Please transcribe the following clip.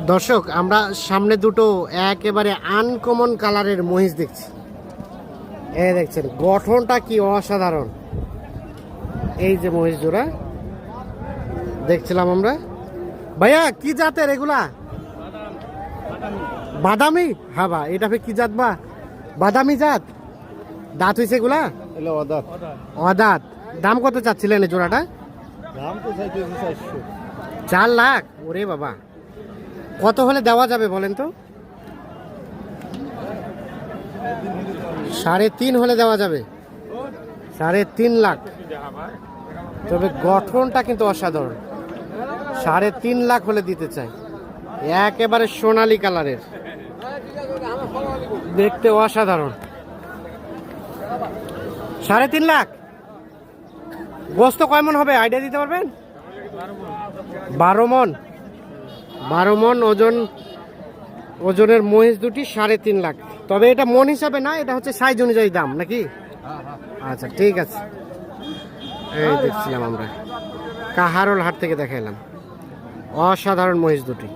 দর্শক, আমরা সামনে দুটো একেবারে আনকমন কালারের মহিষ দেখছি। এ দেখছেন গঠনটা কি অসাধারণ। এই যে মহিষ জোড়া দেখছিলাম আমরা। ভাইয়া কি জাতের এগুলা? বাদামি? হ্যাঁ বা এটা কি জাত? বা বাদামি জাত। দাঁত হয়েছে এগুলা? অদাঁত। দাম কত চাচ্ছিলেন এই জোড়াটা? 4 লাখ? ওরে বাবা, কত হলে দেওয়া যাবে বলেন তো? 3.5 হলে দেওয়া যাবে। 3.5 লাখ। তবে গঠনটা কিন্তু অসাধারণ। 3.5 লাখ হলে দিতে চাই। একেবারে সোনালী কালারের, দেখতে অসাধারণ। 3.5 লাখ। গোস্ত কয় মন হবে আইডিয়া দিতে পারবেন? 12 মন। 12 মন ওজনের মহিষ দুটি 3.5 লাখ। তবে এটা মন হিসাবে না, এটা হচ্ছে সাইজ অনুযায়ী দাম নাকি? আচ্ছা ঠিক আছে। এই দেখছিলাম আমরা, কাহারোল হাট থেকে দেখাইলাম অসাধারণ মহিষ দুটি।